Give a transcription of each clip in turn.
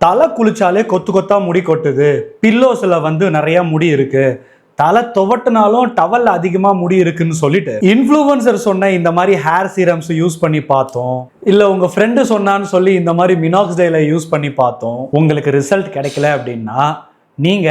தலை குளிச்சாலே கொத்து கொத்தா முடி கொட்டுது, பில்லோஸ்ல நிறைய முடி இருக்கு, தலை துவட்டினாலும் டவல் அதிகமாக முடி இருக்குன்னு சொல்லிட்டு இன்ஃப்ளூவன்சர் சொன்ன இந்த மாதிரி ஹேர் சீரம்ஸ் யூஸ் பண்ணி பார்த்தோம், இல்லை உங்க ஃப்ரெண்டு சொன்னான்னு சொல்லி இந்த மாதிரி மினாக்சிடைல யூஸ் பண்ணி பார்த்தோம், உங்களுக்கு ரிசல்ட் கிடைக்கல அப்படின்னா நீங்க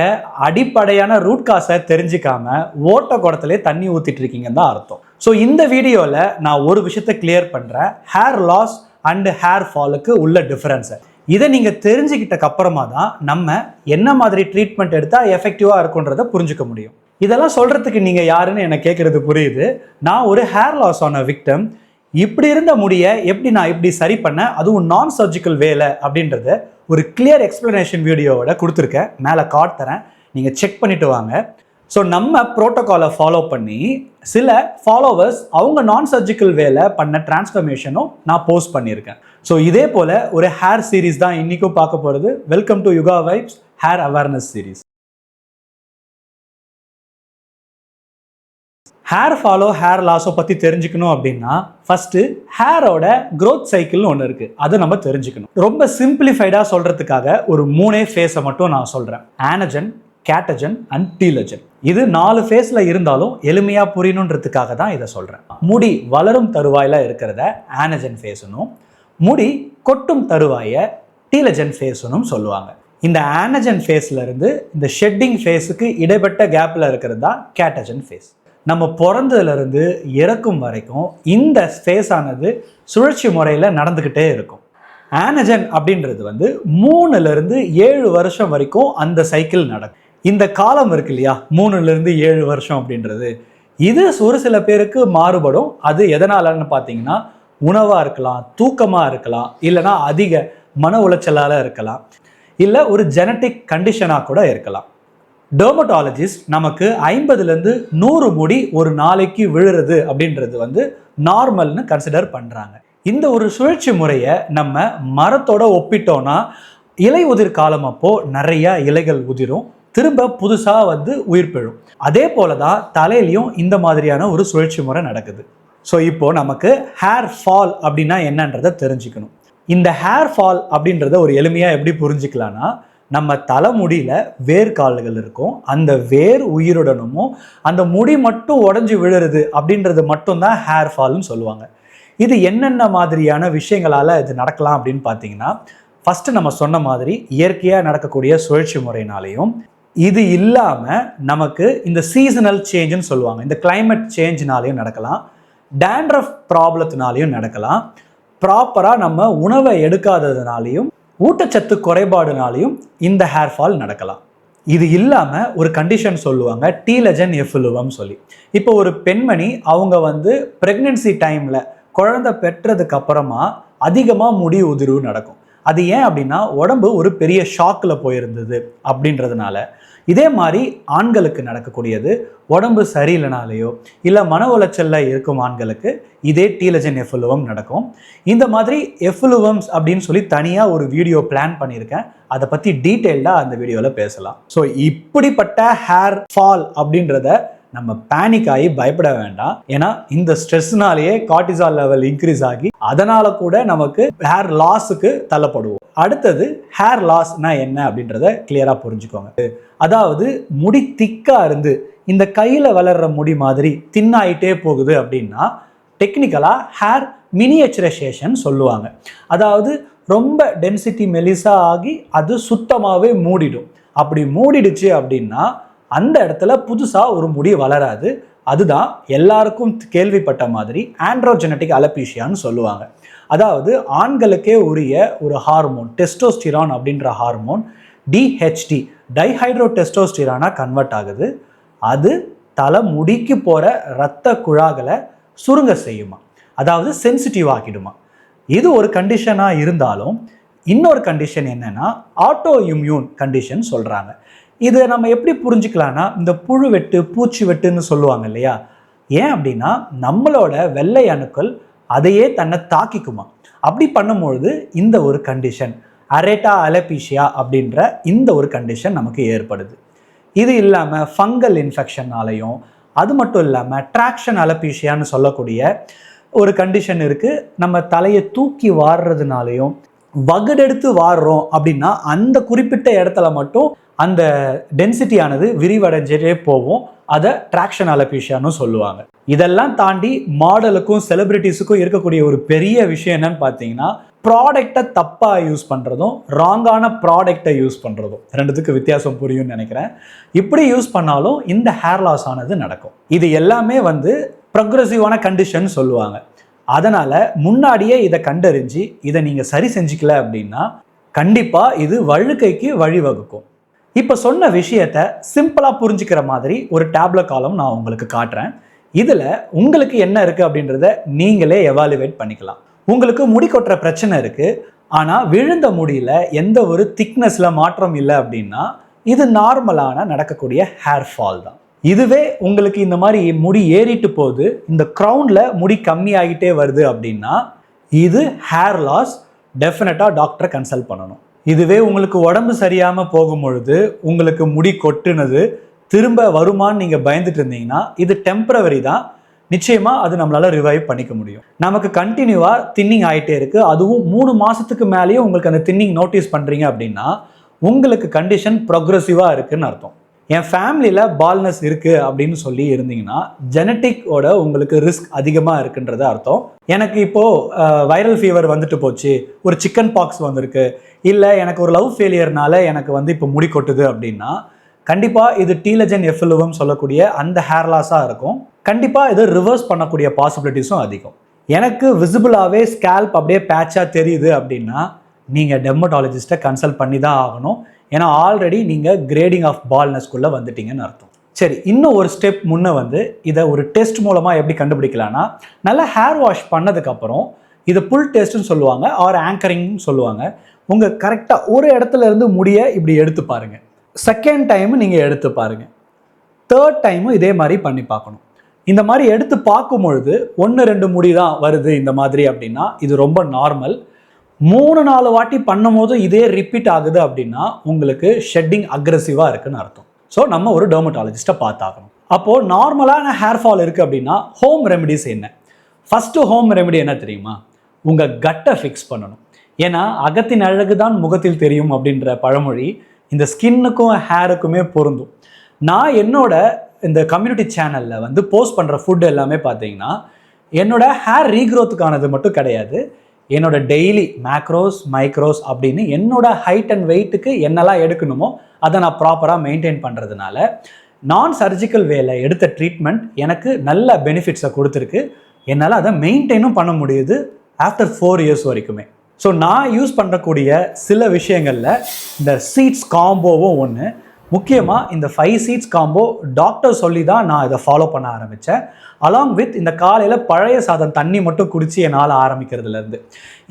அடிப்படையான ரூட் காசை தெரிஞ்சுக்காம ஓட்ட குடத்திலே தண்ணி ஊத்திட்டு இருக்கீங்கன்னு தான் அர்த்தம். ஸோ இந்த வீடியோல நான் ஒரு விஷயத்தை கிளியர் பண்றேன், ஹேர் லாஸ் அண்ட் ஹேர் ஃபாலுக்கு உள்ள டிஃபரன்ஸை. இதை நீங்கள் தெரிஞ்சுக்கிட்டக்கு அப்புறமா தான் நம்ம என்ன மாதிரி ட்ரீட்மெண்ட் எடுத்தால் எஃபெக்டிவாக இருக்குன்றதை புரிஞ்சுக்க முடியும். இதெல்லாம் சொல்கிறதுக்கு நீங்கள் யாருன்னு எனக்கு கேட்குறது புரியுது. நான் ஒரு ஹேர் லாஸ் ஆன விக்டம். இப்படி இருந்த முடியை எப்படி நான் இப்படி சரி பண்ணேன், அதுவும் நான் சர்ஜிக்கல் வேலை அப்படின்றத ஒரு கிளியர் எக்ஸ்பிளனேஷன் வீடியோவோட கொடுத்துருக்கேன், மேலே கார்ட் தரேன், நீங்கள் செக் பண்ணிட்டு வாங்க. ஸோ நம்ம ப்ரோட்டோகாலை ஃபாலோ பண்ணி சில ஃபாலோவர்ஸ் அவங்க நான் சர்ஜிக்கல் வேலை பண்ண டிரான்ஸ்ஃபர்மேஷனும் நான் போஸ்ட் பண்ணியிருக்கேன். ஸோ இதே போல் ஒரு ஹேர் சீரீஸ் தான் இன்றைக்கும் பார்க்க போகிறது. Welcome to Yuga vibes hair awareness series. Hair fall hair லாஸை பற்றி தெரிஞ்சுக்கணும் அப்படின்னா ஃபஸ்ட்டு ஹேரோட க்ரோத் சைக்கிள்னு ஒன்று இருக்குது, அதை நம்ம தெரிஞ்சுக்கணும். ரொம்ப சிம்பிளிஃபைடாக சொல்கிறதுக்காக ஒரு 3 ஃபேஸை மட்டும் நான் சொல்கிறேன், ஆனஜன், கேட்டஜன் அண்ட் டீலஜன். இது 4 ஃபேஸில் இருந்தாலும் எளிமையாக புரியணுன்றதுக்காக தான் இதை சொல்கிறேன். முடி வளரும் தருவாயில் இருக்கிறத ஆனஜன் ஃபேஸுனும், முடி கொட்டும் தருவாயை டீலஜன் ஃபேஸுனும் சொல்லுவாங்க. இந்த ஆனஜன் ஃபேஸில் இருந்து இந்த ஷெட்டிங் ஃபேஸுக்கு இடைப்பட்ட கேப்பில் இருக்கிறது தான் கேட்டஜன் ஃபேஸ். நம்ம பிறந்ததுலேருந்து இறக்கும் வரைக்கும் இந்த ஃபேஸ் ஆனது சுழற்சி முறையில் நடந்துக்கிட்டே இருக்கும். ஆனஜன் அப்படின்றது 3லேருந்து 7 வருஷம் வரைக்கும் அந்த சைக்கிள் நடக்கும். இந்த காலம் இருக்கு இல்லையா, 3லேருந்து 7 வருஷம் அப்படின்றது, இது ஒரு சில பேருக்கு மாறுபடும். அது எதனாலன்னு பார்த்தீங்கன்னா உணவாக இருக்கலாம், தூக்கமாக இருக்கலாம், இல்லைனா அதிக மன உளைச்சலால் இருக்கலாம், இல்லை ஒரு ஜெனட்டிக் கண்டிஷனாக கூட இருக்கலாம். டெர்மட்டாலஜிஸ்ட் நமக்கு 50லேருந்து 100 முடி ஒரு நாளைக்கு விழுறது அப்படின்றது நார்மல்னு கன்சிடர் பண்ணுறாங்க. இந்த ஒரு சுழற்சி முறையை நம்ம மரத்தோட ஒப்பிட்டோன்னா இலை உதிர் காலம் அப்போ நிறைய இலைகள் உதிரும், திரும்ப புதுசாக உயிர் பெறும். அதே போல தான் தலையிலையும் இந்த மாதிரியான ஒரு சுழற்சி முறை நடக்குது. ஸோ இப்போ நமக்கு ஹேர் ஃபால் அப்படின்னா என்னன்றதை தெரிஞ்சுக்கணும். இந்த ஹேர் ஃபால் அப்படின்றத ஒரு எளிமையாக எப்படி புரிஞ்சுக்கலான்னா, நம்ம தலைமுடியில் வேர்கால்கள் இருக்கும், அந்த வேர் உயிருடனும் அந்த முடி மட்டும் உடஞ்சி விழுறது அப்படின்றது மட்டும்தான் ஹேர் ஃபால்னு சொல்லுவாங்க. இது என்னென்ன மாதிரியான விஷயங்களால் இது நடக்கலாம் அப்படின்னு பார்த்தீங்கன்னா, ஃபஸ்ட்டு நம்ம சொன்ன மாதிரி இயற்கையாக நடக்கக்கூடிய சுழற்சி முறையினாலையும், இது இல்லாமல் நமக்கு இந்த சீசனல் சேஞ்சுன்னு சொல்லுவாங்க, இந்த கிளைமேட் சேஞ்சினாலையும் நடக்கலாம், டேண்ட்ரஃப் ப்ராப்ளத்தினாலையும் நடக்கலாம், ப்ராப்பராக நம்ம உணவை எடுக்காததுனாலையும் ஊட்டச்சத்து குறைபாடுனாலையும் இந்த ஹேர் ஃபால் நடக்கலாம். இது இல்லாமல் ஒரு கண்டிஷன் சொல்லுவாங்க, டீலஜன் எஃபுலுவம் சொல்லி. இப்போ ஒரு பெண்மணி அவங்க ப்ரெக்னென்சி டைமில் குழந்தை பெற்றதுக்கு அப்புறமா அதிகமாக முடி உதிர்வு நடக்கும். அது ஏன் அப்படின்னா உடம்பு ஒரு பெரிய ஷாக்கில் போயிருந்தது அப்படின்றதுனால. இதே மாதிரி ஆண்களுக்கு நடக்கக்கூடியது, உடம்பு சரியில்லைனாலேயோ இல்லை மன உளைச்சலில் இருக்கும் ஆண்களுக்கு இதே டீலஜன் எஃபுலுவம் நடக்கும். இந்த மாதிரி எஃபுலுவம்ஸ் அப்படின்னு சொல்லி தனியாக ஒரு வீடியோ பிளான் பண்ணியிருக்கேன், அதை பற்றி டீட்டெயில்டாக அந்த வீடியோவில் பேசலாம். ஸோ இப்படிப்பட்ட ஹேர் ஃபால் அப்படின்றத நம்ம பேனிக் ஆகி பயப்பட வேண்டாம். ஏன்னா இந்த ஸ்ட்ரெஸ்னாலேயே கார்டிசால் லெவல் இன்க்ரீஸ் ஆகி அதனால கூட நமக்கு ஹேர் லாஸுக்கு தள்ளப்படுவோம். அடுத்தது ஹேர் லாஸ்னா என்ன அப்படின்றத கிளியரா புரிஞ்சுக்கோங்க. அதாவது முடி திக்கா இருந்து இந்த கையில வளர்ற முடி மாதிரி தின்னாயிட்டே போகுது அப்படின்னா டெக்னிக்கலா ஹேர் மினியேச்சரைசேஷன் சொல்லுவாங்க. அதாவது ரொம்ப டென்சிட்டி மெலிசா ஆகி அது சுத்தமாகவே மூடிடும். அப்படி மூடிடுச்சு அப்படின்னா அந்த இடத்துல புதுசாக ஒரு முடி வளராது. அதுதான் எல்லாருக்கும் கேள்விப்பட்ட மாதிரி ஆண்ட்ரோஜெனட்டிக் அலோபீஷியான்னு சொல்லுவாங்க. அதாவது ஆண்களுக்கே உரிய ஒரு ஹார்மோன் டெஸ்டோஸ்டிரான் அப்படின்ற ஹார்மோன் டிஹெச்டி டைஹைட்ரோ டெஸ்டோஸ்டிரானாக கன்வெர்ட் ஆகுது. அது தலை முடிக்கு போகிற இரத்த குழாய்களை சுருங்க செய்யுமா, அதாவது சென்சிட்டிவ் ஆக்கிடுமா. இது ஒரு கண்டிஷனாக இருந்தாலும் இன்னொரு கண்டிஷன் என்னன்னா ஆட்டோ இம்யூன் கண்டிஷன் சொல்கிறாங்க. இதை நம்ம எப்படி புரிஞ்சுக்கலான்னா, இந்த புழு வெட்டு பூச்சி வெட்டுன்னு சொல்லுவாங்க இல்லையா, ஏன் அப்படின்னா நம்மளோட வெள்ளை அணுக்கள் அதையே தன்னை தாக்கிக்குமா. அப்படி பண்ணும்பொழுது இந்த ஒரு கண்டிஷன் அரேட்டா அலோபீஷியா அப்படின்ற இந்த ஒரு கண்டிஷன் நமக்கு ஏற்படுது. இது இல்லாமல் ஃபங்கல் இன்ஃபெக்ஷன்னாலையும், அது மட்டும் இல்லாமல் ட்ராக்ஷன் அலோபீஷியான்னு சொல்லக்கூடிய ஒரு கண்டிஷன் இருக்குது, நம்ம தலையை தூக்கி வாடுறதுனாலையும் வகுடெடுத்து வாடுறோம் அப்படின்னா அந்த குறிப்பிட்ட இடத்துல மட்டும் அந்த டென்சிட்டியானது விரிவடைஞ்சே போகும். அதை ட்ராக்ஷன் அலோபேஷியான்னு சொல்லுவாங்க. இதெல்லாம் தாண்டி மாடலுக்கும் செலிபிரிட்டிஸுக்கும் இருக்கக்கூடிய ஒரு பெரிய விஷயம் என்னன்னு பார்த்தீங்கன்னா, ப்ராடக்டை தப்பாக யூஸ் பண்ணுறதும் ராங்கான ப்ராடக்டை யூஸ் பண்ணுறதும். ரெண்டுத்துக்கு வித்தியாசம் புரியும்னு நினைக்கிறேன். இப்படி யூஸ் பண்ணாலும் இந்த ஹேர் லாஸ் ஆனது நடக்கும். இது எல்லாமே ப்ரொக்ரெசிவான கண்டிஷன் சொல்லுவாங்க. அதனால் முன்னாடியே இதை கண்டறிஞ்சு இதை நீங்கள் சரி செஞ்சுக்கல அப்படின்னா கண்டிப்பாக இது வழுக்கைக்கு வழிவகுக்கும். இப்போ சொன்ன விஷயத்தை சிம்பிளாக புரிஞ்சுக்கிற மாதிரி ஒரு டேப்லெட் காலம் நான் உங்களுக்கு காட்டுறேன். இதில் உங்களுக்கு என்ன இருக்குது அப்படின்றத நீங்களே எவாலுவேட் பண்ணிக்கலாம். உங்களுக்கு முடி கொட்டுற பிரச்சனை இருக்குது, ஆனால் விழுந்த முடியில் எந்த ஒரு திக்னஸில் மாற்றம் இல்லை அப்படின்னா இது நார்மலான நடக்கக்கூடிய ஹேர் ஃபால் தான். இதுவே உங்களுக்கு இந்த மாதிரி முடி ஏறிட்டு போகுது, இந்த க்ரௌனில் முடி கம்மியாகிட்டே வருது அப்படின்னா இது ஹேர் லாஸ். டெஃபினட்டாக டாக்டரை கன்சல்ட் பண்ணணும். இதுவே உங்களுக்கு உடம்பு சரியாமல் போகும் பொழுது உங்களுக்கு முடி கொட்டுனது திரும்ப வருமானு நீங்கள் பயந்துட்டு இருந்தீங்கன்னா இது டெம்பரவரி தான். நிச்சயமாக அது நம்மளால் ரிவைவ் பண்ணிக்க முடியும். நமக்கு கண்டினியூவாக தின்னிங் ஆகிட்டே இருக்குது, அதுவும் 3 மாதத்துக்கு மேலேயும் உங்களுக்கு அந்த தின்னிங் நோட்டீஸ் பண்ணுறீங்க அப்படின்னா உங்களுக்கு கண்டிஷன் ப்ரொக்ரெசிவாக இருக்குதுன்னு அர்த்தம். என் ஃபேமிலியில் பால்னஸ் இருக்குது அப்படின்னு சொல்லி இருந்தீங்கன்னா ஜெனட்டிக்கோட உங்களுக்கு ரிஸ்க் அதிகமாக இருக்குன்றது அர்த்தம். எனக்கு இப்போது வைரல் ஃபீவர் வந்துட்டு போச்சு, ஒரு சிக்கன் பாக்ஸ் வந்திருக்கு, இல்லை எனக்கு ஒரு லவ் ஃபெயிலியர்னால எனக்கு இப்போ முடி கொட்டுது அப்படின்னா கண்டிப்பாக இது டீலஜன் எஃப்எல்ஓவும் சொல்லக்கூடிய அந்த ஹேர் லாஸாக இருக்கும். கண்டிப்பாக இது ரிவர்ஸ் பண்ணக்கூடிய பாசிபிலிட்டிஸும் அதிகம். எனக்கு விசிபிளாகவே ஸ்கேல்ப் அப்படியே பேட்சாக தெரியுது அப்படின்னா நீங்கள் டெர்மட்டாலஜிஸ்ட்டை கன்சல்ட் பண்ணி தான் ஆகணும். ஏன்னா ஆல்ரெடி நீங்கள் கிரேடிங் ஆஃப் பால்னஸ்குள்ளே வந்துட்டீங்கன்னு அர்த்தம். சரி, இன்னும் ஒரு ஸ்டெப் முன்னே இதை ஒரு டெஸ்ட் மூலமாக எப்படி கண்டுபிடிக்கலான்னா, நல்லா ஹேர் வாஷ் பண்ணதுக்கப்புறம் இதை புல் டெஸ்ட்டுன்னு சொல்லுவாங்க, ஆர் ஆங்கரிங்னு சொல்லுவாங்க. உங்கள் கரெக்டாக ஒரு இடத்துல இருந்து முடிய இப்படி எடுத்து பாருங்கள். செகண்ட் டைமு நீங்கள் எடுத்து பாருங்கள். தேர்ட் டைமும் இதே மாதிரி பண்ணி பார்க்கணும். இந்த மாதிரி எடுத்து பார்க்கும்பொழுது 1-2 முடி தான் வருது இந்த மாதிரி அப்படின்னா இது ரொம்ப நார்மல். 3-4 வாட்டி பண்ணும் போது இதே ரிப்பீட் ஆகுது அப்படின்னா உங்களுக்கு ஷெட்டிங் அக்ரெசிவாக இருக்குன்னு அர்த்தம். ஸோ நம்ம ஒரு டெர்மட்டாலஜிஸ்ட்டை பார்த்தாகணும். அப்போது நார்மலான ஹேர் ஃபால் இருக்குது அப்படின்னா ஹோம் ரெமெடிஸ் என்ன? ஃபஸ்ட்டு ஹோம் ரெமெடி என்ன தெரியுமா? உங்கள் கட்டை ஃபிக்ஸ் பண்ணணும். ஏன்னா அகத்தின் அழகு தான் முகத்தில் தெரியும் அப்படின்ற பழமொழி இந்த ஸ்கின்னுக்கும் ஹேருக்குமே பொருந்தும். நான் என்னோட இந்த கம்யூனிட்டி சேனலில் போஸ்ட் பண்ணுற ஃபுட் எல்லாமே பார்த்தீங்கன்னா என்னோட ஹேர் ரீக்ரோத்துக்கானது மட்டும் கிடையாது. என்னோட டெய்லி மேக்ரோஸ் மைக்ரோஸ் அப்படின்னு என்னோட ஹைட் அண்ட் வெயிட்டுக்கு என்னெல்லாம் எடுக்கணுமோ அதை நான் ப்ராப்பராக மெயின்டைன் பண்ணுறதுனால நான் சர்ஜிக்கல் வேலை எடுத்த ட்ரீட்மெண்ட் எனக்கு நல்ல பெனிஃபிட்ஸை கொடுத்துருக்கு. என்னால் அதை மெயின்டைனும் பண்ண முடியுது ஆஃப்டர் 4 இயர்ஸ் வரைக்குமே. ஸோ நான் யூஸ் பண்ணக்கூடிய சில விஷயங்களில் இந்த சீட்ஸ் காம்போவும் ஒன்று. முக்கியமாக இந்த 5 சீட்ஸ் காம்போ டாக்டர் சொல்லி தான் நான் இதை ஃபாலோ பண்ண ஆரம்பித்தேன். அலாங் வித் இந்த காலையில் பழைய சாதம் தண்ணி மட்டும் குடித்து என்னால் ஆரம்பிக்கிறதுலேருந்து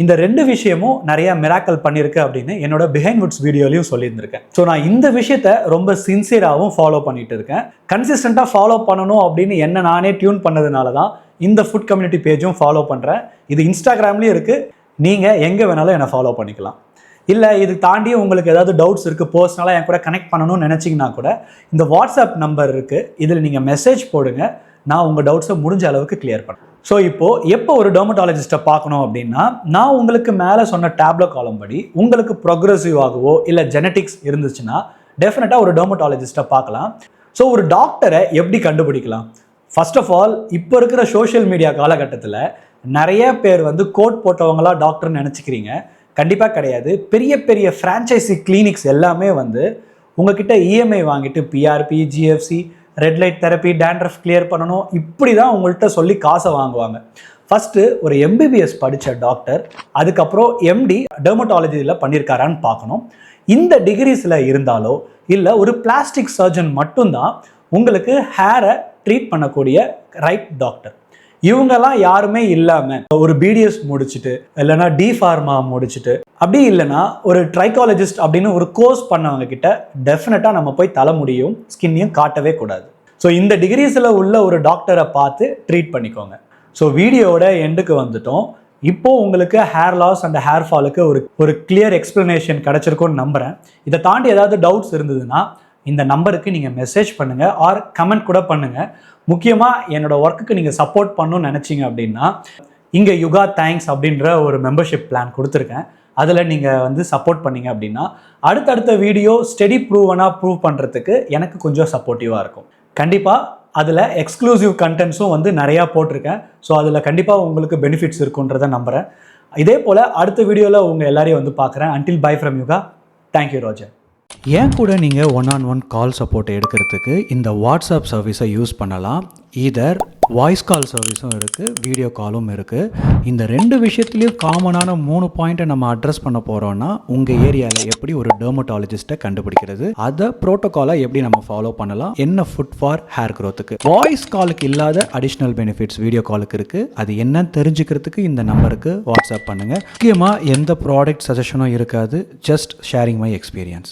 இந்த 2 விஷயமும் நிறையா மிராக்கல் பண்ணியிருக்கு அப்படின்னு என்னோட பிஹைண்ட் வுட்ஸ் வீடியோலையும் சொல்லியிருந்திருக்கேன். ஸோ நான் இந்த விஷயத்தை ரொம்ப சின்சியராகவும் ஃபாலோ பண்ணிட்டு இருக்கேன். கன்சிஸ்டண்ட்டாக ஃபாலோ பண்ணணும் அப்படின்னு என்ன நானே டியூன் பண்ணதுனால தான் இந்த ஃபுட் கம்யூனிட்டி பேஜும் ஃபாலோ பண்ணுறேன். இது இன்ஸ்டாகிராம்லேயும் இருக்குது, நீங்கள் எங்கே வேணாலும் என்னை ஃபாலோ பண்ணிக்கலாம். இல்லை இது தாண்டி உங்களுக்கு ஏதாவது டவுட்ஸ் இருக்குது, பர்சனலாக என் கூட கனெக்ட் பண்ணணும்னு நினச்சிங்கன்னா கூட இந்த வாட்ஸ்அப் நம்பர் இருக்குது, இதில் நீங்கள் மெசேஜ் போடுங்க, நான் உங்கள் டவுட்ஸை முடிஞ்ச அளவுக்கு கிளியர் பண்ணேன். ஸோ இப்போது எப்போ ஒரு டெர்மட்டாலஜிஸ்ட்டை பார்க்கணும் அப்படின்னா நான் உங்களுக்கு மேலே சொன்ன டேப்லெட் காலம் படி உங்களுக்கு ப்ரொக்ரெசிவாகவோ இல்லை ஜெனட்டிக்ஸ் இருந்துச்சுன்னா டெஃபினட்டாக ஒரு டெர்மட்டாலஜிஸ்ட்டை பார்க்கலாம். ஸோ ஒரு டாக்டரை எப்படி கண்டுபிடிக்கலாம்? ஃபர்ஸ்ட் ஆஃப் ஆல் இப்போ இருக்கிற சோஷியல் மீடியா காலகட்டத்தில் நிறைய பேர் கோட் போட்டவங்களா டாக்டர்னு நினச்சிக்கிறீங்க. கண்டிப்பாக கிடையாது. பெரிய பெரிய ஃப்ரான்ச்சைசி கிளினிக்ஸ் எல்லாமே உங்ககிட்ட இஎம்ஐ வாங்கிட்டு PRP, GFC, red light therapy, dandruff clear பண்ணணும், இப்படி தான் உங்கள்கிட்ட சொல்லி காசை வாங்குவாங்க. ஃபஸ்ட்டு ஒரு எம்பிபிஎஸ் படித்த டாக்டர் அதுக்கப்புறம் எம்டி டெர்மட்டாலஜியில் பண்ணியிருக்காரான்னு பார்க்கணும். இந்த டிகிரிஸில் இருந்தாலோ இல்லை ஒரு பிளாஸ்டிக் சர்ஜன் மட்டும்தான் உங்களுக்கு ஹேரை ட்ரீட் பண்ணக்கூடிய ரைட் டாக்டர். இவங்கெல்லாம் யாருமே இல்லாமல் ஒரு பிடிஎஸ் முடிச்சுட்டு இல்லைனா டிஃபார்மா முடிச்சுட்டு அப்படி இல்லைனா ஒரு ட்ரைகாலஜிஸ்ட் அப்படின்னு ஒரு கோர்ஸ் பண்ணவங்க கிட்ட டெஃபினட்டாக நம்ம போய் தலைமுடியும் ஸ்கின்னையும் காட்டவே கூடாது. ஸோ இந்த டிகிரிஸில் உள்ள ஒரு டாக்டரை பார்த்து ட்ரீட் பண்ணிக்கோங்க. ஸோ வீடியோவோட எண்டுக்கு வந்துட்டோம். இப்போது உங்களுக்கு ஹேர் லாஸ் அண்ட் ஹேர் ஃபாலுக்கு ஒரு கிளியர் எக்ஸ்ப்ளனேஷன் கிடச்சிருக்கும்னு நம்புகிறேன். இதை தாண்டி ஏதாவது டவுட்ஸ் இருந்ததுன்னா இந்த நம்பருக்கு நீங்கள் மெசேஜ் பண்ணுங்கள் ஆர் கமெண்ட் கூட பண்ணுங்கள். முக்கியமாக என்னோட ஒர்க்குக்கு நீங்கள் சப்போர்ட் பண்ணணும்னு நினச்சிங்க அப்படின்னா இங்கே யுகா தேங்க்ஸ் அப்படின்ற ஒரு மெம்பர்ஷிப் பிளான் கொடுத்துருக்கேன். அதில் நீங்கள் வந்து சப்போர்ட் பண்ணீங்க அப்படின்னா அடுத்தடுத்த வீடியோ ஸ்டெடி ப்ரூவ் பண்ணுறதுக்கு எனக்கு கொஞ்சம் சப்போர்ட்டிவாக இருக்கும். கண்டிப்பாக அதில் எக்ஸ்க்ளூசிவ் கண்டென்ட்ஸும் வந்து நிறையா போட்டிருக்கேன். ஸோ அதில் கண்டிப்பாக உங்களுக்கு பெனிஃபிட்ஸ் இருக்குன்றதை நம்புகிறேன். இதே போல் அடுத்த வீடியோவில் உங்கள் எல்லாரையும் வந்து பார்க்குறேன். Until by from Yuga. Thank you Roger. ஏன் கூட நீங்கள் 1-on-1 கால் சப்போர்ட் எடுக்கிறதுக்கு இந்த வாட்ஸ்அப் சர்வீஸை யூஸ் பண்ணலாம். இதர் வாய்ஸ் கால் சர்வீஸும் இருக்குது, வீடியோ காலும் இருக்குது. இந்த 2 விஷயத்துலேயும் காமனான 3 பாயிண்ட்டை நம்ம அட்ரஸ் பண்ண போகிறோன்னா உங்கள் ஏரியாவில் எப்படி ஒரு டெர்மட்டாலஜிஸ்ட்டை கண்டுபிடிக்கிறது, அதை ப்ரோட்டோகாலை எப்படி நம்ம ஃபாலோ பண்ணலாம், என்ன ஃபுட் ஃபார் ஹேர் க்ரோத்துக்கு. வாய்ஸ் காலுக்கு இல்லாத அடிஷ்னல் பெனிஃபிட்ஸ் வீடியோ காலுக்கு இருக்குது. அது என்னன்னு தெரிஞ்சுக்கிறதுக்கு இந்த நம்பருக்கு வாட்ஸ்அப் பண்ணுங்கள். முக்கியமாக எந்த ப்ராடக்ட் சஜஷனும் இருக்காது, ஜஸ்ட் ஷேரிங் மை எக்ஸ்பீரியன்ஸ்.